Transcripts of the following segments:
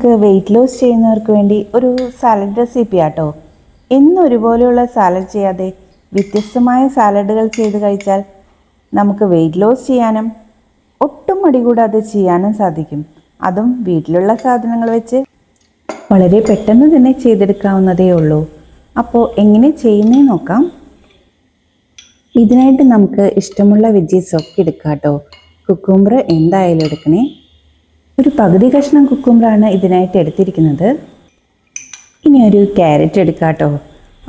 നമുക്ക് weight loss ചെയ്യുന്നവർക്ക് വേണ്ടി ഒരു സാലഡ് റെസിപ്പി ആട്ടോ. എന്നും ഒരുപോലെയുള്ള സാലഡ് ചെയ്യാതെ വ്യത്യസ്തമായ സാലഡുകൾ ചെയ്ത് കഴിച്ചാൽ നമുക്ക് വെയിറ്റ് ലോസ് ചെയ്യാനും ഒട്ടും മടി കൂടാതെ ചെയ്യാനും സാധിക്കും. അതും വീട്ടിലുള്ള സാധനങ്ങൾ വെച്ച് വളരെ പെട്ടെന്ന് തന്നെ ചെയ്തെടുക്കാവുന്നതേ ഉള്ളൂ. അപ്പോൾ എങ്ങനെ ചെയ്യുന്നതെന്ന് നോക്കാം. ഇതിനായിട്ട് നമുക്ക് ഇഷ്ടമുള്ള വെജീസ് ഒക്കെ എടുക്കാം കേട്ടോ. കുക്കുംബർ എന്തായാലും എടുക്കണേ. ഒരു പകുതി കഷ്ണം കുക്കുംബറാണ് ഇതിനായിട്ട് എടുത്തിരിക്കുന്നത്. ഇനി ഒരു ക്യാരറ്റ് എടുക്കാം കേട്ടോ.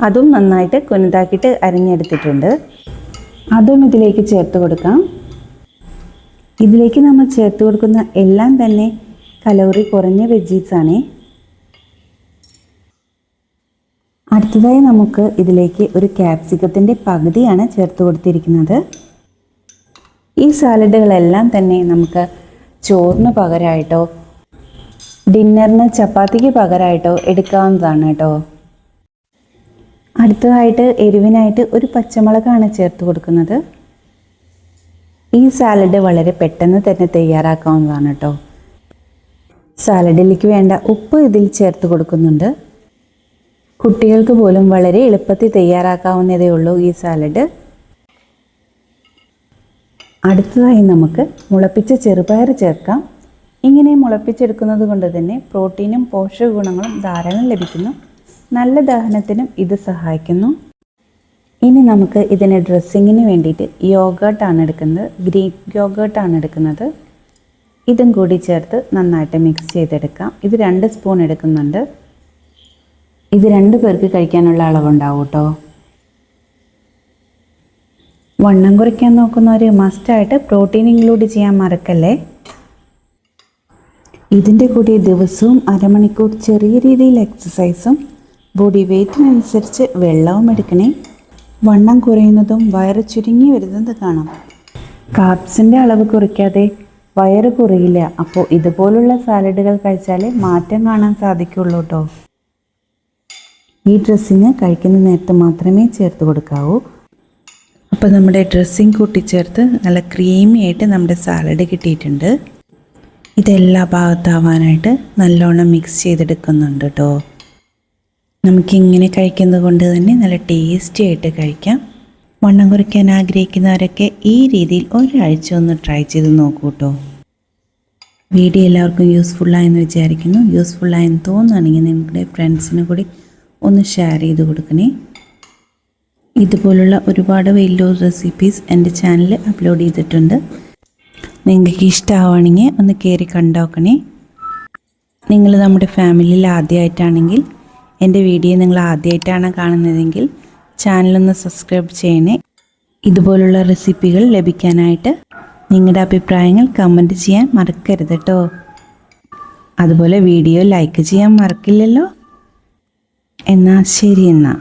അതും നന്നായിട്ട് കുനുതാക്കിയിട്ട് അരിഞ്ഞെടുത്തിട്ടുണ്ട്. അതും ഇതിലേക്ക് ചേർത്ത് കൊടുക്കാം. ഇതിലേക്ക് നമ്മൾ ചേർത്ത് കൊടുക്കുന്ന എല്ലാം തന്നെ കലോറി കുറഞ്ഞ വെജീസാണ്. അടുത്തതായി നമുക്ക് ഇതിലേക്ക് ഒരു ക്യാപ്സിക്കത്തിൻ്റെ പകുതിയാണ് ചേർത്ത് കൊടുത്തിരിക്കുന്നത്. ഈ സാലഡുകളെല്ലാം തന്നെ നമുക്ക് ചോറിന് പകരമായിട്ടോ ഡിന്നറിന് ചപ്പാത്തിക്ക് പകരമായിട്ടോ എടുക്കാവുന്നതാണ് കേട്ടോ. അടുത്തതായിട്ട് എരിവിനായിട്ട് ഒരു പച്ചമുളകാണ് ചേർത്ത് കൊടുക്കുന്നത്. ഈ സാലഡ് വളരെ പെട്ടെന്ന് തന്നെ തയ്യാറാക്കാവുന്നതാണ് കേട്ടോ. സാലഡിലേക്ക് വേണ്ട ഉപ്പ് ഇതിൽ ചേർത്ത് കൊടുക്കുന്നുണ്ട്. കുട്ടികൾക്ക് പോലും വളരെ എളുപ്പത്തിൽ തയ്യാറാക്കാവുന്നതേ ഉള്ളൂ ഈ സാലഡ്. അടുത്തതായി നമുക്ക് മുളപ്പിച്ച ചെറുപയർ ചേർക്കാം. ഇങ്ങനെ മുളപ്പിച്ചെടുക്കുന്നത് കൊണ്ട് തന്നെ പ്രോട്ടീനും പോഷക ഗുണങ്ങളും ധാരാളം ലഭിക്കുന്നു. നല്ല ദഹനത്തിനും ഇത് സഹായിക്കുന്നു. ഇനി നമുക്ക് ഇതിന് ഡ്രസ്സിങ്ങിന് വേണ്ടിയിട്ട് യോഗേർട്ടാണ് എടുക്കുന്നത്. ഗ്രീൻ യോഗേർട്ടാണ് എടുക്കുന്നത്. ഇതും കൂടി ചേർത്ത് നന്നായിട്ട് മിക്സ് ചെയ്തെടുക്കാം. ഇത് 2 സ്പൂൺ എടുക്കുന്നുണ്ട്. ഇത് 2 പേർക്ക് കഴിക്കാനുള്ള അളവുണ്ടാവും കേട്ടോ. വണ്ണം കുറയ്ക്കാൻ നോക്കുന്നവർ മസ്റ്റായിട്ട് പ്രോട്ടീൻ ഇൻക്ലൂഡ് ചെയ്യാൻ മറക്കല്ലേ. ഇതിൻ്റെ കൂടി ദിവസവും അരമണിക്കൂർ ചെറിയ രീതിയിൽ എക്സസൈസും ബോഡി വെയ്റ്റിനനുസരിച്ച് വെള്ളവും എടുക്കണേ. വണ്ണം കുറയുന്നതും വയറ് ചുരുങ്ങി വരുന്നത് കാണാം. കാർബ്സിൻ്റെ അളവ് കുറയ്ക്കാതെ വയറ് കുറയില്ല. അപ്പോൾ ഇതുപോലുള്ള സാലഡുകൾ കഴിച്ചാലേ മാറ്റം കാണാൻ സാധിക്കുള്ളൂ കേട്ടോ. ഈ ഡ്രസ്സിങ് കഴിക്കുന്ന നേരത്ത് മാത്രമേ ചേർത്ത് കൊടുക്കാവൂ. അപ്പോൾ നമ്മുടെ ഡ്രസ്സിങ് കൂട്ടിച്ചേർത്ത് നല്ല ക്രീമി ആയിട്ട് നമ്മുടെ സാലഡ് കിട്ടിയിട്ടുണ്ട്. ഇതെല്ലാ ഭാഗത്താവാനായിട്ട് നല്ലോണം മിക്സ് ചെയ്തെടുക്കുന്നുണ്ട് കേട്ടോ. നമുക്കിങ്ങനെ കഴിക്കുന്നത് കൊണ്ട് തന്നെ നല്ല ടേസ്റ്റി ആയിട്ട് കഴിക്കാം. വണ്ണം കുറയ്ക്കാൻ ആഗ്രഹിക്കുന്നവരൊക്കെ ഈ രീതിയിൽ ഒരാഴ്ച ഒന്ന് ട്രൈ ചെയ്ത് നോക്കൂ കേട്ടോ. വീഡിയോ എല്ലാവർക്കും യൂസ്ഫുള്ളായെന്ന് വിചാരിക്കുന്നു. യൂസ്ഫുള്ളായെന്ന് തോന്നുകയാണെങ്കിൽ നിങ്ങളുടെ ഫ്രണ്ട്സിന് കൂടി ഒന്ന് ഷെയർ ചെയ്ത് കൊടുക്കണേ. ഇതുപോലുള്ള ഒരുപാട് വെയിറ്റ് ലോസ് റെസിപ്പീസ് എൻ്റെ ചാനലിൽ അപ്ലോഡ് ചെയ്തിട്ടുണ്ട്. നിങ്ങൾക്ക് ഇഷ്ടമാവുകയാണെങ്കിൽ ഒന്ന് കയറി കണ്ടോക്കണേ. നിങ്ങൾ നമ്മുടെ ഫാമിലിയിൽ ആദ്യമായിട്ടാണെങ്കിൽ എൻ്റെ വീഡിയോ നിങ്ങൾ ആദ്യമായിട്ടാണ് കാണുന്നതെങ്കിൽ ചാനലൊന്ന് സബ്സ്ക്രൈബ് ചെയ്യണേ. ഇതുപോലുള്ള റെസിപ്പികൾ ലഭിക്കാനായിട്ട് നിങ്ങളുടെ അഭിപ്രായങ്ങൾ കമൻറ്റ് ചെയ്യാൻ മറക്കരുത് കേട്ടോ. അതുപോലെ വീഡിയോ ലൈക്ക് ചെയ്യാൻ മറക്കില്ലല്ലോ. എന്നാൽ ശരി എന്നാൽ.